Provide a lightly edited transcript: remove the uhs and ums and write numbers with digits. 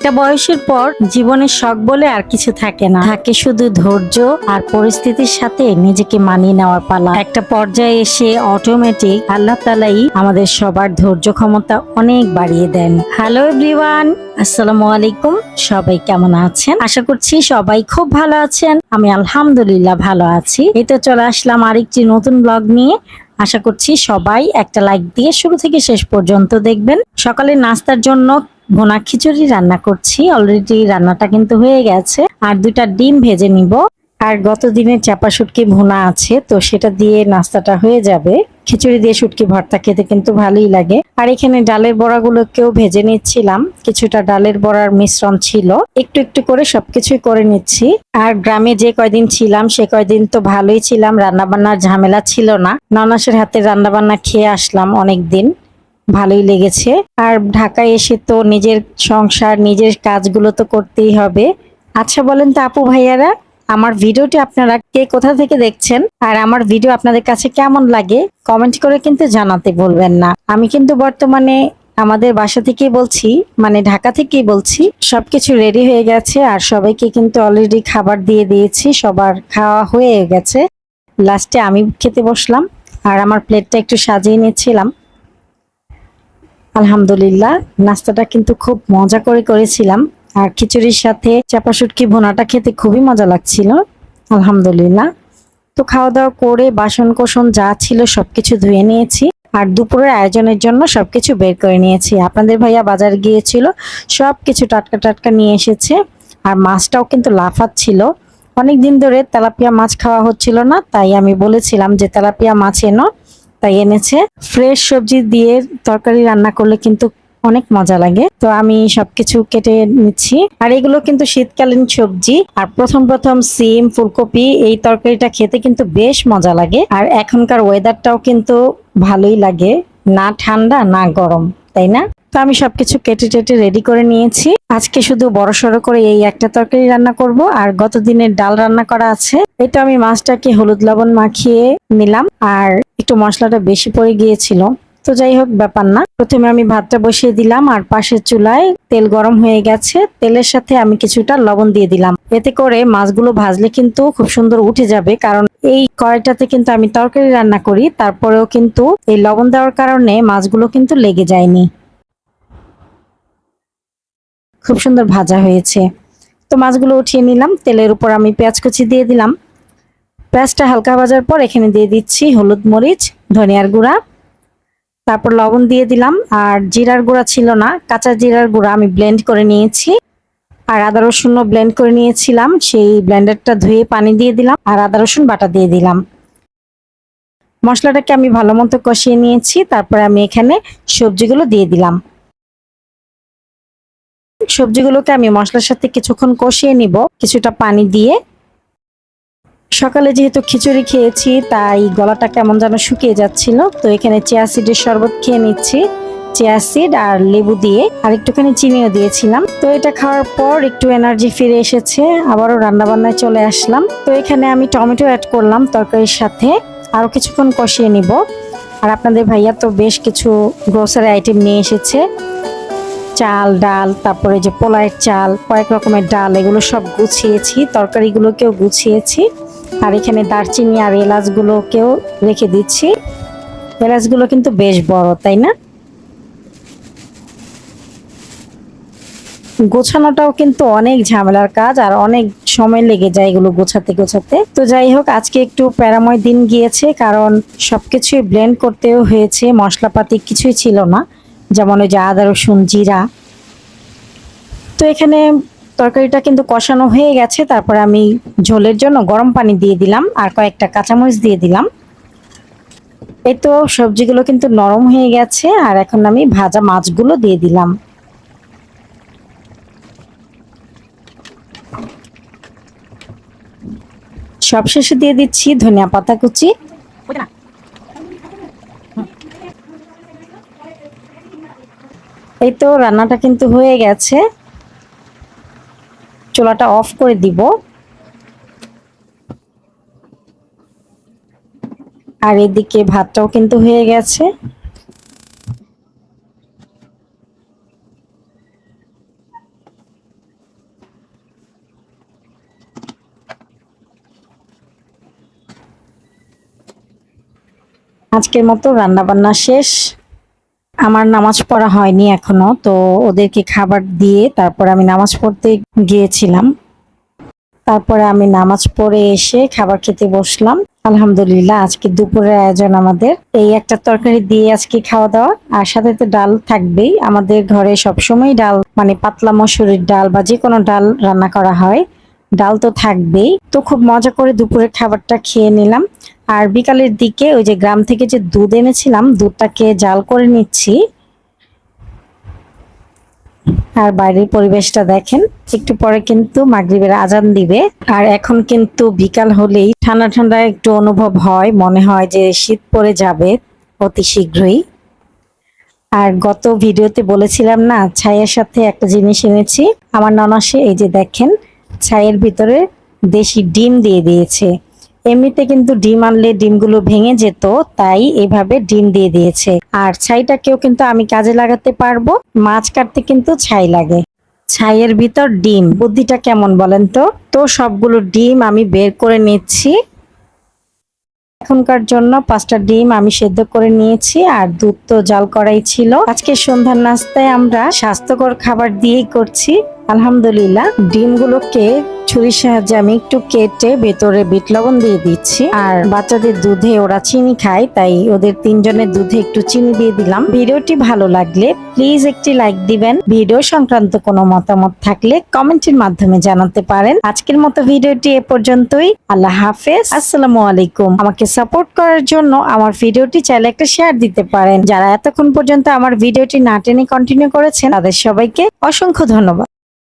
একটা বয়সের পর জীবনের শখ বলে আর কিছু থাকে না, থাকে শুধু ধৈর্য আর পরিস্থিতির সাথে নিজেকে মানিয়ে নেওয়ার পালা। একটা পর্যায়ে এসে অটোমেটিক আল্লাহ তাআলাই আমাদের সবার ধৈর্য ক্ষমতা অনেক বাড়িয়ে দেন। হ্যালো এভরিওয়ান, আসসালামু আলাইকুম। সবাই কেমন আছেন? আশা করছি সবাই খুব ভালো আছেন। আমি আলহামদুলিল্লাহ ভালো আছি। এই তো চলে আসলাম আরেকটি নতুন ব্লগ নিয়ে। আশা করছি সবাই একটা লাইক দিয়ে শুরু থেকে শেষ পর্যন্ত দেখবেন। সকালে নাস্তার জন্য ভুনা খিচুড়ি রান্না করছি। অলরেডি রান্নাটা কিন্তু হয়ে গেছে। আর 2টা ডিম ভেজে নিব। আর গত দিনের চাপা শুটকি ভুনা আছে, তো সেটা দিয়ে নাস্তাটা হয়ে যাবে। খিচুড়ি দিয়ে শুটকি ভর্তা খেতে কিন্তু ভালোই লাগে। আর এখানে ডালের বড়াগুলোকেও ভেজে নিচ্ছিলাম। কিছুটা ডালের বড়ার মিশ্রণ ছিল, একটু একটু করে সবকিছুই করে নিচ্ছি। আর গ্রামে যে কয়দিন ছিলাম সে কয়দিন তো ভালোই ছিলাম, রান্না বান্নার ঝামেলা ছিল না। ননাসের হাতে রান্না বান্না খেয়ে আসলাম অনেক দিন, ভালোই লেগেছে। আর ঢাকায় এসে তো নিজের সংসার নিজের কাজগুলো তো করতেই হবে। আচ্ছা বলেন তো আপু ভাইয়ারা, আমার ভিডিওটি আপনারা কে কোথা থেকে দেখছেন আর আমার ভিডিও আপনাদের কাছে কেমন লাগে কমেন্ট করে কিন্তু জানাতে ভুলবেন না। আমি কিন্তু বর্তমানে আমাদের বাসা থেকেই বলছি, মানে ঢাকা থেকেই বলছি। সবকিছু রেডি হয়ে গেছে আর সবাইকে কিন্তু অলরেডি খাবার দিয়ে দিয়েছি, সবার খাওয়া হয়ে গেছে। লাস্টে আমি খেতে বসলাম আর আমার প্লেটটা একটু সাজিয়ে নিচ্ছিলাম। আলহামদুলিল্লাহ, নাস্তাটা কিন্তু খুব মজা করে করেছিলাম। আর খিচুড়ির সাথে চাপা শুটকি ভুনাটা খেতে খুবই মজা লাগছিল। আলহামদুলিল্লাহ। তো খাওয়া দাওয়া করে বাসন কোসন যা ছিল সবকিছু ধুয়ে নিয়েছি। আর দুপুরের আয়োজনের জন্য সবকিছু বের করে নিয়েছি। আপনাদের ভাইয়া বাজার গিয়েছিল, সবকিছু টাটকা টাটকা নিয়ে এসেছে। আর মাছটাও কিন্তু লাফাচ্ছিল। অনেকদিন ধরে তেলাপিয়া মাছ খাওয়া হচ্ছিল না, তাই আমি বলেছিলাম যে তেলাপিয়া মাছ এনো, তাই এনেছে। ফ্রেশ সবজি দিয়ে তরকারি রান্না করলে কিন্তু অনেক মজা লাগে। তো আমি সবকিছু কেটে নিচ্ছি। আর এগুলো কিন্তু শীতকালীন সবজি। আর প্রথম প্রথম সিম ফুলকপি এই তরকারিটা খেতে কিন্তু বেশ মজা লাগে। আর এখনকার ওয়েদারটাও কিন্তু ভালোই লাগে, না ঠান্ডা না গরম, তাই না? তো আমি সবকিছু কেটে টেটে রেডি করে নিয়েছি। আজকে শুধু বড়সড় করে এই একটা তরকারি রান্না করব। আর গত দিনের ডাল রান্না করা আছে। এই তো আমি মাছটাকে হলুদ লবণ মাখিয়ে নিলাম। আর একটু মশলাটা বেশি পড়ে গিয়েছিল, তো যাই হোক ব্যাপার না। প্রথমে আমি ভাতটা বসিয়ে দিলাম আর পাশের চুলায় তেল গরম হয়ে গেছে। তেলের সাথে আমি কিছুটা লবণ দিয়ে দিলাম, এতে করে মাছগুলো ভাজলে কিন্তু খুব সুন্দর উঠে যাবে। কারণ এই কড়াইটাতে কিন্তু আমি তরকারি রান্না করি, তারপরেও কিন্তু এই লবণ দেওয়ার কারণে মাছগুলো কিন্তু লেগে যায়নি। খুব সুন্দর ভাজা হয়েছে। তো মাছগুলো উঠিয়ে নিলাম। তেলের উপর আমি পেঁয়াজ কুচি দিয়ে দিলাম। পেঁয়াজটা হালকা ভাজার পর এখানে দিয়ে দিচ্ছি হলুদ মরিচ ধনিয়ার গুঁড়া, তারপর লবণ দিয়ে দিলাম। আর জিরার গুঁড়া ছিল না, কাঁচা জিরার গুঁড়া আমি ব্লেন্ড করে নিয়েছি। আর আদা রসুন ব্লেন্ড করে নিয়েছিলাম, সেই ব্লেন্ডারটা ধুয়ে পানি দিয়ে দিলাম আর আদা রসুন বাটা দিয়ে দিলাম। মশলাটাকে আমি ভালো মতো কষিয়ে নিয়েছি। তারপরে আমি এখানে সবজিগুলো দিয়ে দিলাম। সবজিগুলোকে আমি মশলার সাথে কিছুক্ষণ কষিয়ে নিব কিছুটা পানি দিয়ে। সকালে যেহেতু খিচুড়ি খেয়েছি তাই গলাটা কেমন যেন শুকিয়ে যাচ্ছিল, তো এখানে চিয়া সিডের শরবত খেয়ে নিচ্ছি। চিয়া সিড আর লেবু দিয়ে, আর একটুখানি চিনিও দিয়েছিলাম। তো এটা খাওয়ার পর একটু এনার্জি ফিরে এসেছে, আবারও রান্না বান্নায় চলে আসলাম। তো এখানে আমি টমেটো অ্যাড করলাম তরকারির সাথে, আরো কিছুক্ষণ কষিয়ে নিব। আর আপনাদের ভাইয়া তো বেশ কিছু গ্রোসারি আইটেম নিয়ে এসেছে, চাল ডাল, তারপরে যে পোলায়ের চাল, কয়েক রকমের ডাল, এগুলো সব গুছিয়েছি। তরকারিগুলোকেও গুছিয়েছি। আর এখানে দারচিনি আর এলাচগুলোকেও রেখে দিচ্ছি। এলাচগুলো কিন্তু বেশ বড়, তাই না? গোছানোটাও কিন্তু অনেক ঝামেলার কাজ আর অনেক সময় লেগে যায় এগুলো গোছাতে গোছাতে। তো যাই হোক, আজকে একটু প্যারাময় দিন গিয়েছে, কারণ সবকিছুই ব্লেন্ড করতেও হয়েছে, মশলাপাতি কিছুই ছিল না, যেমন ওই যে আদা রসুন জিরা। তো এখানে তরকারিটা কিন্তু কষানো হয়ে গেছে। তারপর আমি ঝোলের জন্য গরম পানি দিয়ে দিলাম আর কয়েকটা কাঁচামরিচ দিয়ে দিলাম। এই তো সবজিগুলো কিন্তু নরম হয়ে গেছে। আর এখন আমি ভাজা মাছগুলো দিয়ে দিলাম। সবশেষে দিয়ে দিচ্ছি ধনিয়া পাতা কুচি। এই তো রান্নাটা কিন্তু হয়ে গেছে, চুলাটা অফ করে দিব। আর এদিকে ভাতটাও কিন্তু হয়ে গেছে। আজকের মতো রান্না বান্না শেষ। আমার নামাজ পড়া হয়নি এখনো, তো ওদেরকে খাবার দিয়ে তারপর আমি নামাজ পড়তে গিয়েছিলাম। তারপরে আমি নামাজ পড়ে এসে খাবার খেতে বসলাম। আলহামদুলিল্লাহ, আজকে দুপুরের আয়োজন আমাদের এই একটা তরকারি দিয়ে আজকে খাওয়া দাওয়া, আর সাথে তো ডাল থাকবেই। আমাদের ঘরে সবসময় ডাল, মানে পাতলা মসুরির ডাল বা যে কোনো ডাল রান্না করা হয়, ডাল তো থাকবেই। তো খুব মজা করে দুপুরের খাবারটা খেয়ে নিলাম। আর বিকালের দিকে ওই যে গ্রাম থেকে যে দুধ এনেছিলাম, দুধটাকে জাল করে নিচ্ছি। আর বাইরের পরিবেশটা দেখেন, একটু পরে কিন্তু মাগরিবের আজান দিবে। আর এখন কিন্তু বিকাল হলেই ঠান্ডা ঠান্ডা একটু অনুভব হয়, মনে হয় যে শীত পড়ে যাবে অতি শীঘ্রই। আর গত ভিডিওতে বলেছিলাম না, ছাইয়ের সাথে একটা জিনিস এনেছি। আমার ননাসে এই যে দেখেন, ছাইয়ের ভিতরে দেশি ডিম দিয়ে দিয়েছে। এমনিতে কিন্তু ডিম আনলে ডিমগুলো ভেঙে যেত, তাই এভাবে ডিম দিয়ে দিয়েছে। আর ছাইটাকেও কিন্তু আমি কাজে লাগাতে পারবো। মাছ কাটতে কিন্তু ছাই লাগে, ছাইয়ের ভিতর ডিম, বুদ্ধিটা কেমন বলেন তো? তো সবগুলো ডিম আমি বের করে নিচ্ছি। এখনকার জন্য 5টা ডিম আমি সেদ্ধ করে নিয়েছি, আর দুধ তো জাল করাই ছিল। আজকে সন্ধ্যার নাস্তায় আমরা স্বাস্থ্যকর খাবার দিয়েই করছি। আলহামদুলিল্লাহ, ডিমগুলোকে ছুরির সাহায্যে আমি একটু কেটে ভেতরে বিট লবণ দিয়ে দিচ্ছি। আর বাচ্চাদের দুধে ওরা চিনি খায়, তাই ওদের 3জনের দুধে একটু চিনি দিয়ে দিলাম। ভিডিওটি ভালো লাগলে প্লিজ একটি লাইক দিবেন। ভিডিও সংক্রান্ত কোনো মতামত থাকলে কমেন্টের মাধ্যমে জানাতে পারেন। আজকের মতো ভিডিওটি এ পর্যন্তই। আল্লাহ হাফেজ, আসসালামু আলাইকুম। আমাকে সাপোর্ট করার জন্য আমার ভিডিওটি চাইলে একটা শেয়ার দিতে পারেন। যারা এতক্ষণ পর্যন্ত আমার ভিডিওটি না টেনে কন্টিনিউ করেছেন, তাদের সবাইকে অসংখ্য ধন্যবাদ।